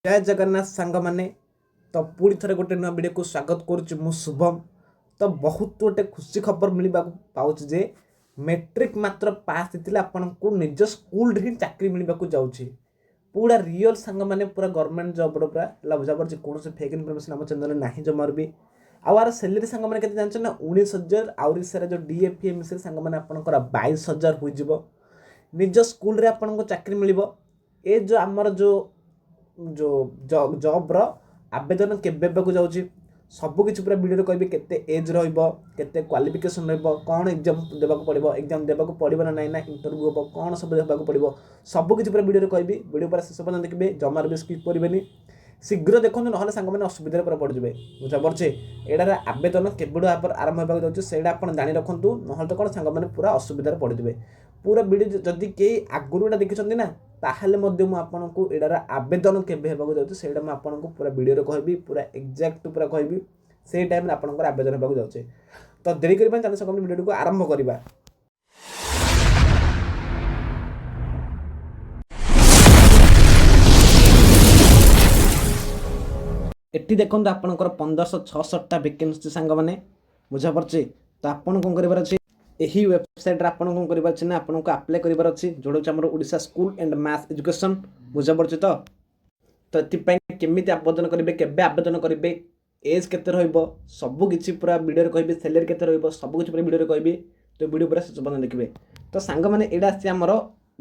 जय जगन्नाथ सांग मैंने तो पुणी थे गोटे नुआ वीडियो को स्वागत करुच्ची मु शुभम। तो बहुत गोटे खुशी खबर मिलवा पाँच जे मेट्रिक मात्र पास होते आपन को निज स्कूल ही चाकरी मिलवा जाऊँगी पूरा रियल सांग मैंने पूरा गवर्नमेंट जॉब पूरा बुझा पड़ी कौन से फेक इनफर्मेशन आम चैनल ना जमार भी आर सैलरी सांग मैंने जानते ना 19,000 आउरी सारा जो डीएफए मिसे सांग मैंने आपंकर 22,000 हो निज स्कूल रे आपन को चाकरी मिल ए जो आमर जो जॉब रो आवेदन केबे जाऊँगी सबकि पूरा वीडियो कहबी केते एज केते क्वालिफिकेशन कौन एग्जाम देवाक पड़ो एग्जाम देवाक पड़ो ना ना इंटरव्यू हम कौन सब देवाक पड़ो सबकि पूरा वीडियो कहबी वीडियो पूरा शेष पर्यटन देखिए जमार भी स्किप करेंगे शीघ्र देखो ना सांग मैंने असुविधा पूरा पड़े बुझा पड़े एटार आवेदन केबड़ आरंभ होगा जाऊँगी से जाणी रखु ना तो कौन सांग मैंने पूरा असुविधा पड़े पूरा वीडियो जदि कई आगुरी एटा देखते ना ताहले आपको एटार आवेदन केबे होगा जाऊँगी से आपको पूरा वीडियो कहबी पूरा एक्जाक्ट पूरा कहबी से टाइम आपंकर आवेदन होगा जाऊँचे तो देरी करबा चलो सब वीडियो को आरंभ करवा। एटी देखो आपंकर 1566 वैकेंसी सांग मैंने बुझा पड़े तो आपन कौन करार अच्छे यही वेबसाइट आपन कौन करार ना आपको आप्लाय करार अच्छी जोड़ा आम Odisha school and mass education बुझा पड़े तो ये केमी आवेदन करेंगे केबे आवेदन करेंगे एज केते सबकि पूरा वीडियो कहबी सैलरी केते सबकि पूरा वीडियो कहबी तो वीडियो पूरा शेष पर्यटन देखिए तो सांग मैंने यहाँ आमर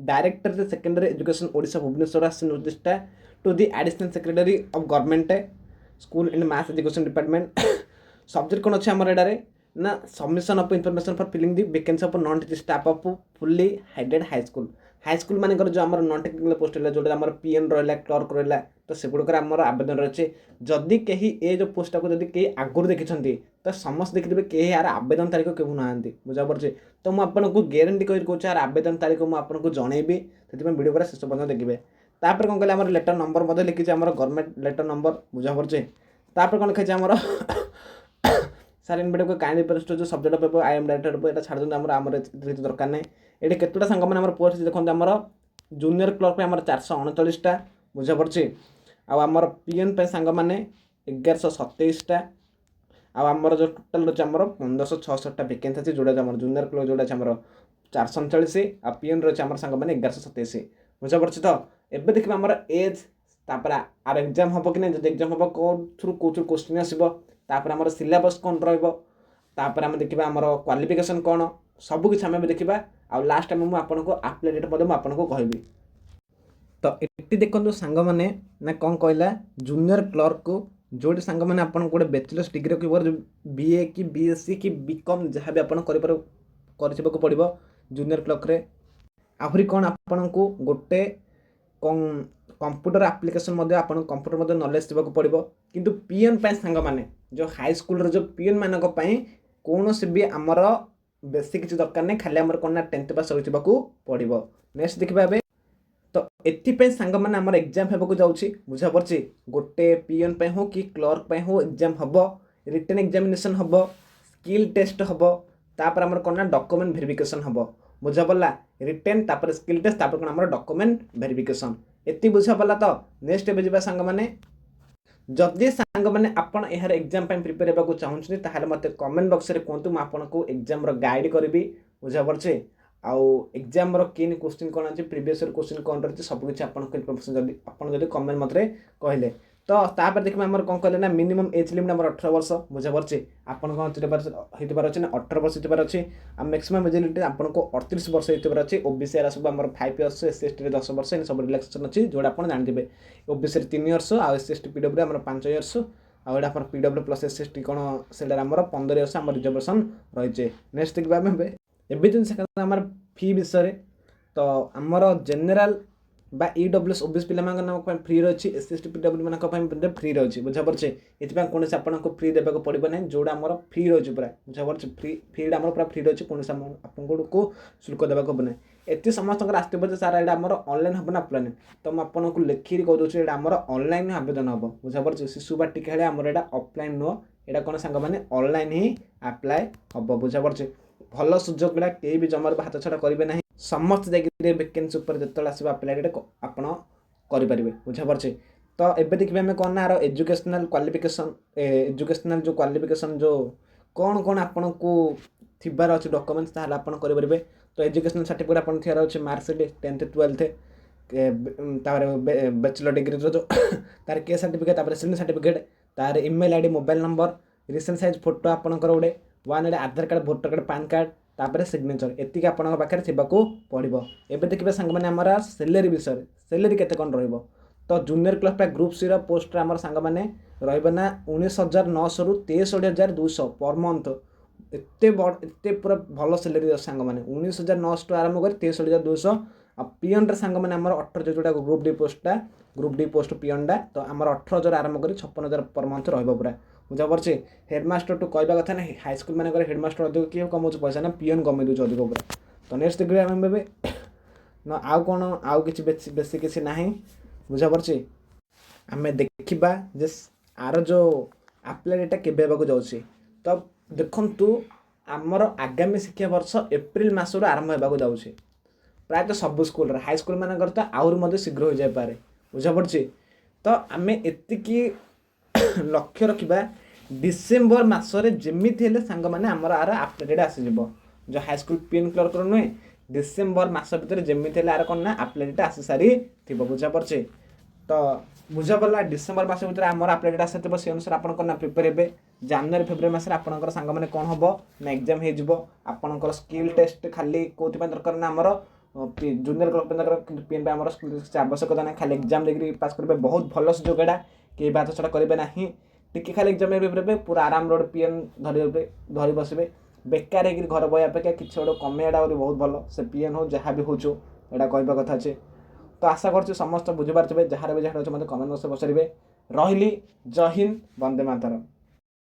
director secondary education Odisha Bhubaneswar आसी नोटिसटा to the additional secretary of government school and mass education department subject कौन अच्छे आमर एडारे ना submission of information for filling the vacancy of non teaching staff of fully aided high school मान जो आम नॉन टेक्निकल पोस्ट है जो आम पीएन रहा क्लर्क रहा तो से गुड़कर आम आवेदन रही जदि कहीं ए जो पोस्टा को जब कहीं आगुरी देखी तो समस्त देखिए कहीं यार आवेदन तारीख क्यों ना बुझा पड़े तो मुझे गारंटी कर कहूँ यार आवेदन तारीख मुझे जनइबी से वीडियो पूरा शेष पर्यटन देखिए तापर कौन कहले लेटर नंबर लिखी आम गवर्नमेंट लेटर नंबर बुझा पड़े तापर कौन लिखाई आम सार इन वीडियो को काइंडली प्रेस जो subject paper I am director ये छाड़ दिखाते आम दरकार नहीं ये केतोटा सांग मैंने पोस्ट देखते आम जूनियर क्लर्क आम 439टा बुझा पड़े आमर पीएन सांग मैंने 1127टा आमर जो टोटाल रही आम 1566 वैकेंसी अच्छी जोड़ा आम जूनियर क्लर्क जोड़ा आम 439 आ पीएन रही आम सांग मैंने 1127 बुझा पड़े तो एवं देखिए आम एज तापर आर एग्जाम हम कि नहीं एग्जाम हम कौन क्वेश्चन आसो तापर आम सिलेबस कौन रहा आम देखा आम क्वालिफिकेशन कौन सबकि आम देखा आ लास्ट टाइम मुझे आपको आप्लाय डेट आपको कहबी तो ये देखो सांग मैंने ना कौन कहला जूनियर क्लर्क को जोड़ी सांग मैंने आपको गोटे बैचलर्स डिग्री रखिए बीए कि बीएससी कि बीकॉम जहाँ भी आप पड़ो जूनियर क्लर्क रे आहरी कौन आपन को गोटे कंप्यूटर एप्लिकेशन कंप्यूटर नॉलेज देवाक पड़ो किंतु पीएन सांग मैंने जो हाई स्कूल जो पीएन मान कौन से भी आमर बेसी किसी दरकार नहीं खाली आमर कौन ना 10th पास हो पड़ो नेक्स्ट देखा तो ये सांग मैंने आमर एग्जाम होगा जाऊँगी बुझा पड़े गोटे पीएन हो कि क्लर्क हो एग्जाम हम रिटन एग्जामिनेशन हम स्किल टेस्ट हम तापर आमर कौन ना डॉक्यूमेंट वेरिफिकेशन हम बुझा पड़ा रिटेन तापर स्किल टेस्ट तापर कौन आमर डॉक्यूमेंट वेरिफिकेशन ये बुझा पड़ा तो नेक्स्ट एवं जा सांग मैंने जदि सांग मैंने आपड़ यार एग्जाम प्रिपेयर होगा चाहूँगी ताहले मत कमेंट बॉक्स में कहतु मुझे एग्जाम गाइड करी बुझा पड़े आउ एग्जाम किन क्वेश्चन कौन अच्छे प्रीवियस क्वेश्चन कौन रही सबकि आपड़ी कमेंट मत कहले तो तापर देखिए आम कौन कहले ना मिनिमम एज लिमिट आम 18 वर्ष बुझा पड़े आपन कौन होबार अच्छे ना 18 वर्ष होबार अच्छे आ मैक्सिमम एज लिमिट आपको 38 वर्ष होबार अच्छे ओबीसी एरा सब आम 5 इयर्स एससी एसटी 10 वर्ष इन सब रिलैक्सेशन अच्छी जोड़ा आप जानते ओबीसी 3 इयर्स आउ एससी एसटी पीडब्ल्यू आम 5 इयर्स आउटा पीडब्ल्यू प्लस एससी एसटी कौन से 15 इयर्स आम रिजर्वेशन रही नेक्स्ट देखा एवं आम फी विषय तो आमर जेनेल बा ईडब्ल्यूएस ओबीसी पे फ्री रही एससी एसटी पीडब्ल्यू मान फ्री रही बुझा पड़े ये कौन आपको फ्री देवाक पड़ो ना जोड़ा आम फ्री रही पूरा बुझा पड़े फ्रीटा आम पूरा फ्री रही कौन आपको शुल्क देवाक हम ना ये समस्त आसते सारा यहाँ आम ऑनलाइन हम ना अफलाइन तो मुझे लिखिकी कहीदे यहाँ आम ऑनलाइन आवेदन हम बुझा पड़े शिशु बाटिका आमर यहाँ अफलाइन नुह यहाँ कौन सांग मैंने ऑनलाइन ही आप्लाय हम बुझा पड़े भल सुजोग कहीं भी जमार हाथ छड़ा करेंगे ना समस्त जगह वैकेंसी जो आसो आप्लाय आपड़ करेंगे बुझा पड़े तो एबे देखिए आम कौन ना आर एजुकेशनल जो क्वालिफिकेशन जो कौन कौन आपन को थिबार अच्छे डॉक्यूमेंट्स ताहले आपन करें। तो एजुकेशनल सर्टिफिकेट आपन थियार अच्छे marksheet 10th 12th bachelor degree जो तार के सर्टिफिकेट रेसिडेंट सर्टिफिकेट तार email ID mobile number recent size photo आपनकर गोटे वन एड Aadhaar card voter card PAN card तापर सिग्नेचर एतिक आपन पाखे थिबाकू पड़ो। एबे देखिए सांग मैंने आमर सैलरी विषय सैलरी केते कौन रहिबो। तो जूनियर क्लास पे ग्रुप सी पोस्ट आम सांग मैंने रहा 19,900 रु 63,200 पर मंथ एते पूरा भल सैलरी सांग मैंने 19,900 आरंभ कर 63,200 आ पियन सांग मैंने 18,000 जोटा ग्रुप डी पोस्ट पियनटा तो आम 18,000 आरंभ कर 56,000 पर मंथ रहा बुझा पड़े। हेडमास्टर टू कहवा कथा ना हाईस्कल मान हेडमास्टर अधिक किए कमाऊँ पैसा ना पियन कमे दूसरे अधिक पूरा। तो नेक्स्ट देखिए आम ना आउ कौन आउ कि बेसी किसी ना बुझा पड़े। आम देखा जे आर जो आप्लाय डेटा केबे होगा जाऊँगी। तो देखु आमर आगामी शिक्षा वर्ष एप्रिल मसर आरंभ होगा जाऊँगी प्रायतः सब स्कूल हाईस्कल मानकर तो आहरी शीघ्र हो जाए बुझा पड़े। तो आम एतिकी लक्ष्य रखा डिसेम्बर मसरे जमीती हेले सांग मैंने आमर आर आप्लाय डेटा आसीज जो हाईस्कल पीएन क्लर्क नुहे डिसेम्बर मस भितर जमीती हेले आर कौन ना आप्लाय डेटा आसी सारी थी बुझा पड़े। तो बुझा पड़ा डिसेम्बर मस भितर आमर आप्लाय डेटा आसी से अनुसार आप प्रिपेयर हे जनवरी फेब्रुआरी मस आपंकर सांग मैंने कौन हम ना एग्जाम होकर स्किल टेस्ट खाली कौन दरकार ना आमर जूनियर क्लर्क पीएन आम आवश्यकता ना खाली एग्जाम देकर पास करेंगे बहुत भल सुजोग एटा कि बात छड़ा करेंगे ना टी खाली एग्जाम प्रिपेयर पूरा आराम रोड पीएन धरी बसबे बेकार हो घर बही अपेक्षा किसी गोटे कमेटा बहुत भल से पीएन हो जहाँ भी हो यहाँ कहवा कथा अच्छे। तो आशा कर समस्त बुझीपारे जहाँ भी जहाँ अच्छे मतलब कमेंट बक्स पचारे रही। जय हिंद, वंदे मातरम।